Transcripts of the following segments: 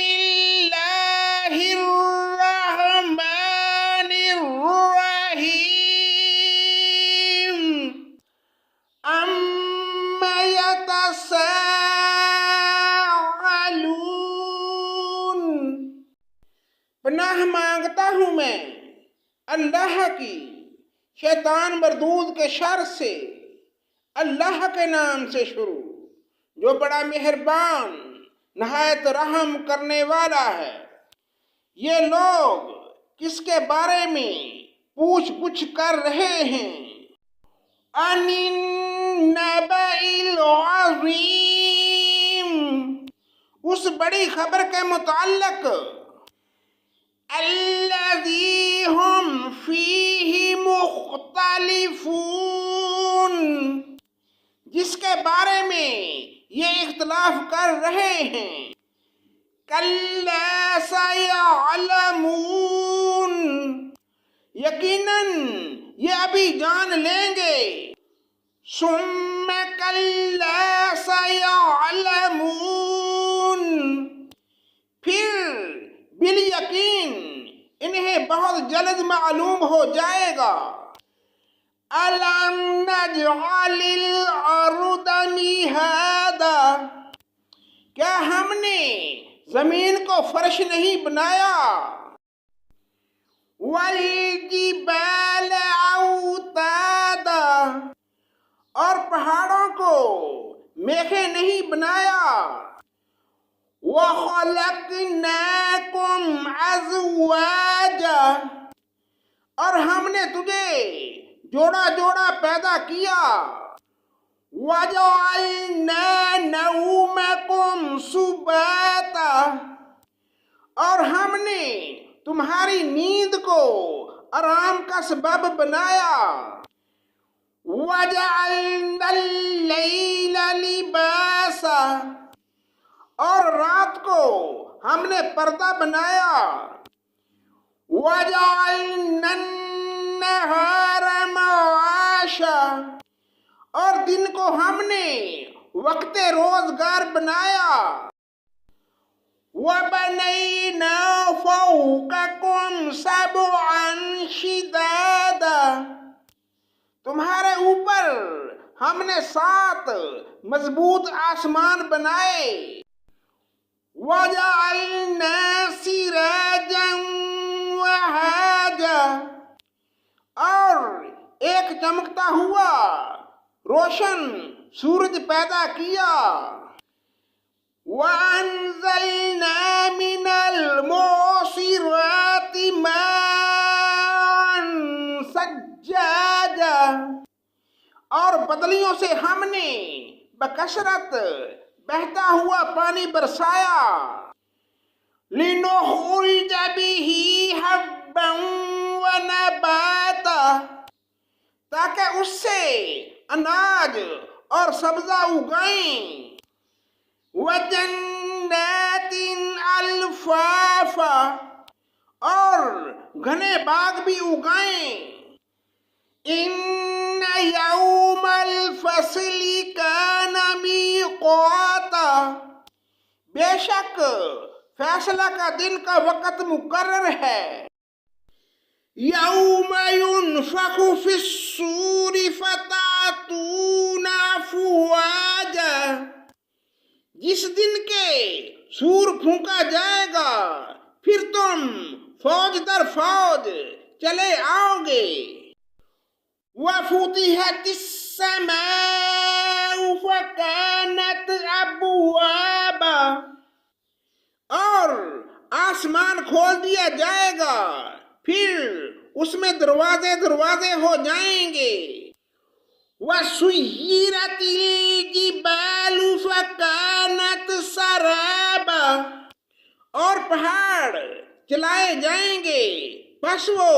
الله الرحمن الرحيم أما يتساءلون پناہ مانگتا ہوں میں اللہ کی شیطان مردود کے شر سے، اللہ کے نام سے شروع جو بڑا مہربان نہایت رحم کرنے والا ہے۔ یہ لوگ کس کے بارے میں پوچھ گچھ کر رہے ہیں؟ عن النبأ العظیم، اس بڑی خبر کے متعلق، الذی ہم فیہ مختلفون، جس کے بارے میں یہ اختلاف کر رہے ہیں۔ کلا سیعلمون، یقیناً یہ ابھی جان لیں گے۔ ثم کلا سیعلمون، پھر بالیقین انہیں بہت جلد معلوم ہو جائے گا۔ الم نجعل الارض مہادا، کیا ہم نے زمین کو فرش نہیں بنایا؟ والجبال اوتادا، اور پہاڑوں کو میخیں نہیں بنایا؟ وَخَلَقْنَاكُمْ أَزْوَاجًا، اور ہم نے تجھے جوڑا جوڑا پیدا کیا۔ وَجَعَلْنَا نَوْمَكُمْ سُبَاتًا، اور ہم نے تمہاری نیند کو آرام کا سبب بنایا۔ وَجَعَلْنَا اللَّيْلَ لِبَاسًا، اور رات کو ہم نے پردہ بنایا۔ وَجَعَلْنَا النَّهَارَ مَعَاشًا، اور دن کو ہم نے وقت روزگار بنایا۔ وَبَنَيْنَا فَوْقَكُمْ سَبْعًا شِدَادًا، تمہارے اوپر ہم نے 7 مضبوط آسمان بنائے۔ وَجَعَلْنَا سِرَاجًا وَهَّاجًا، اور ایک چمکتا ہوا روشن سورج پیدا کیا۔ وَأَنزَلْنَا مِنَ الْمُعْصِرَاتِ مَاءً ثَجَّاجًا، اور بدلیوں سے ہم نے بکثرت بہتا ہوا پانی برسایا۔ لِنُخْرِجَ بِهِ حَبًّا وَنَبَاتًا، تاکہ اس سے اناج اور سبزہ اگائیں۔ وَجَنَّاتٍ أَلْفَافًا، اور گھنے باغ بھی اگائیں۔ إِنَّ يَوْمَ الْفَصْلِ كَانَ مِيقَاتًا، بے شک فیصلہ کا دن کا وقت مقرر ہے۔ یوم ينفخ في الصور فتأتون أفواجا، جس دن کے سور پھونکا جائے گا پھر تم فوج در فوج چلے آؤ گے۔ وَفُتِحَتِ السَّمَاءُ فَكَانَتْ أَبْوَابًا، اور آسمان کھول دیا جائے گا پھر اس میں دروازے دروازے ہو جائیں گے۔ وَسُيِّرَتِ الْجِبَالُ فَكَانَتْ سَرَابًا، اور پہاڑ چلائے جائیں گے پس وہ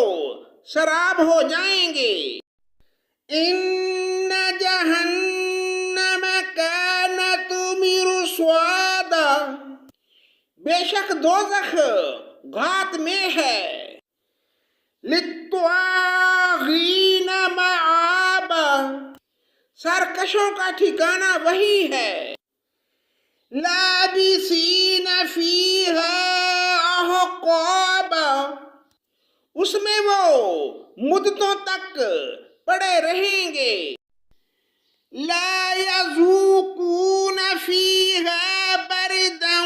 سراب ہو جائیں گے۔ إِنَّ جَهَنَّمَ كَانَتْ مِرْصَادًا، بے شک دوزخ گھات میں ہے۔ لِلطَّاغِينَ مَآبًا، سرکشوں کا ٹھکانہ وہی ہے۔ لَابِثِينَ فِيهَا اس میں وہ مدتوں تک پڑے رہیں گے. لا يذوقون فيها بردا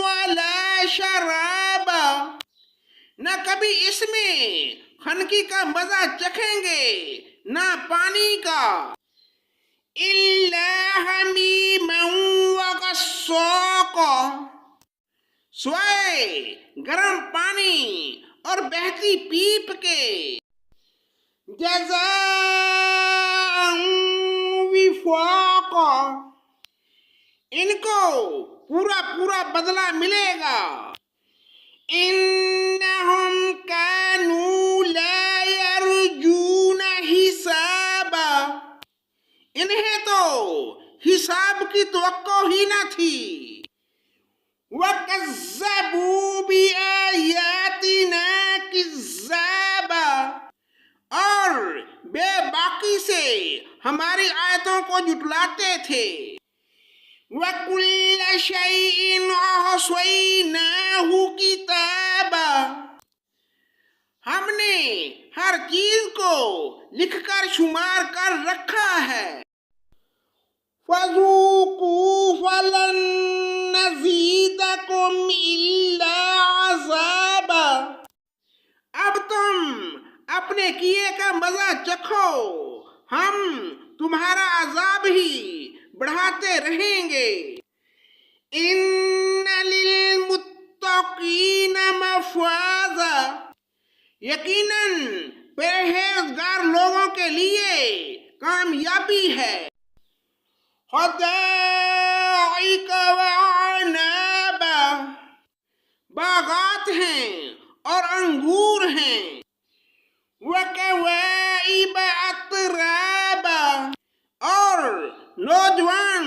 ولا شرابا. نہ کبھی اس میں خنکی کا مزہ چکھیں گے نہ پانی کا. إلا حميما وغساقا. سوائے گرم پانی اور بہتی پیپ کے. جزاء وفاقا. ان کو پورا پورا بدلہ ملے گا. انہم کانوا لا یرجون حسابا. انہیں تو حساب کی توقع ہی نہ تھی. وَكَذَّبُوا بِآيَاتِنَا كِذَّابًا. اور بے باکی سے ہماری آیتوں کو جھٹلاتے تھے. وَكُلَّ شَيْءٍ أَحْصَيْنَاهُ كِتَابًا. ہم نے ہر چیز کو لکھ کر شمار کر رکھا ہے. فَذُوقُوا فَلَن نَّزِيدَكُمْ إِلَّا عَذَابًا. اب تم اپنے کیے کا مزہ چکھو، ہم تمہارا عذاب ہی بڑھاتے رہیں گے. إِنَّ لِلْمُتَّقِينَ مَفَازًا. یقیناً پرہیزگار لوگوں کے لیے کامیابی ہے. حدائق وعنابا. باغات ہیں اور انگور ہیں. وکواعب اترابا. اور نوجوان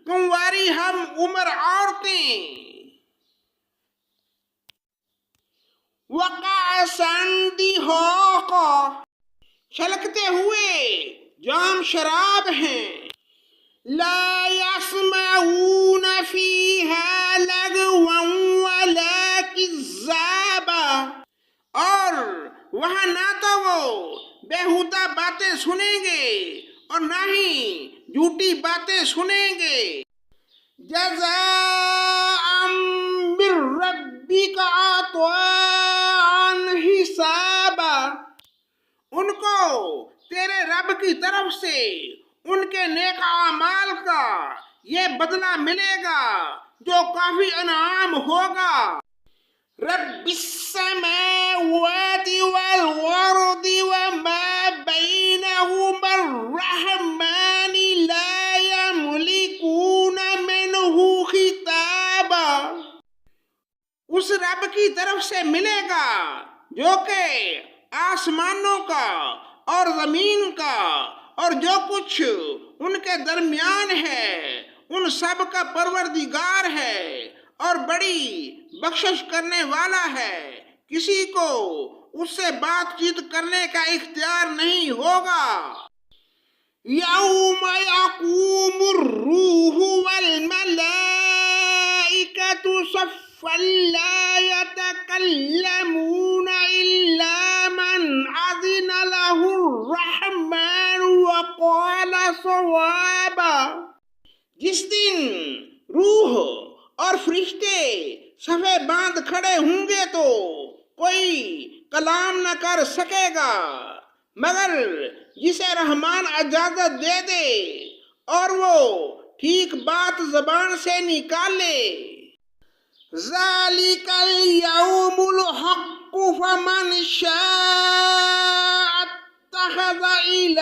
کنواری ہم عمر عورتیں. وکأسا دہاقا. چھلکتے ہوئے جام شراب ہیں. لا يسمعون فيها لغوا ولا كذابا. اور وہاں نہ تو وہ بیہودہ باتیں سنیں گے اور نہ ہی جھوٹی باتیں سنیں گے. جزاء من ربك عطاء حسابا. ان کو تیرے رب کی طرف سے ان کے نیک اعمال کا یہ بدلہ ملے گا جو کافی انعام ہوگا. رب السماوات والارض وما بينهما الرحمن لا يملكون منه خطابا. اس رب کی طرف سے ملے گا جو کہ آسمانوں کا اور زمین کا اور جو کچھ ان کے درمیان ہے ان سب کا پروردگار ہے اور بڑی بخشش کرنے والا ہے. کسی کو اس سے بات چیت کرنے کا اختیار نہیں ہوگا. یوم یقوم الروح والملائکۃ صفا لا يتکلمون الا من اذن له الرحمن وقال صوابا. جس دن روح اور فرشتے صفے باندھ کھڑے ہوں گے تو کوئی کلام نہ کر سکے گا مگر جسے رحمان اجازت دے دے اور وہ ٹھیک بات زبان سے نکالے. ذالک الیوم الحق فمن شاء اتخذ الی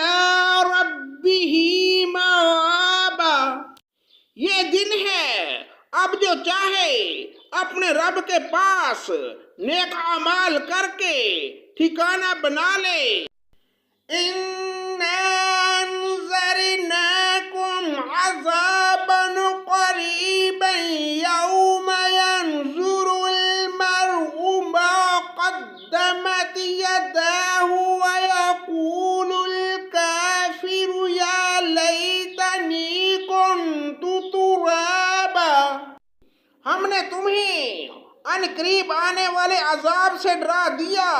ربہ مآبا. یہ دن ہے اب جو چاہے اپنے رب کے پاس نیک اعمال کر کے ٹھکانہ بنا لے. اِنَّا أَنذَرْنَاكُمْ عَذَابًا قَرِيبًا يَوْمَ يَنظُرُ الْمَرْءُ مَا قَدَّمَتْ يَدَاهُ وَيَقُولُ الْكَافِرُ يَا لَيْتَنِي كُنتُ تُرَابًا. ہم نے تمہیں ان قریب آنے والے عذاب سے ڈرا دیا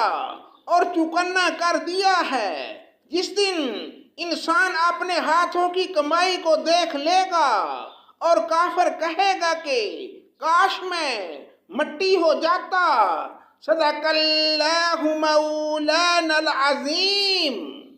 اور چوکنا کر دیا ہے۔ جس دن انسان اپنے ہاتھوں کی کمائی کو دیکھ لے گا اور کافر کہے گا کہ کاش میں مٹی ہو جاتا۔ صدق اللہ مولانا العظیم۔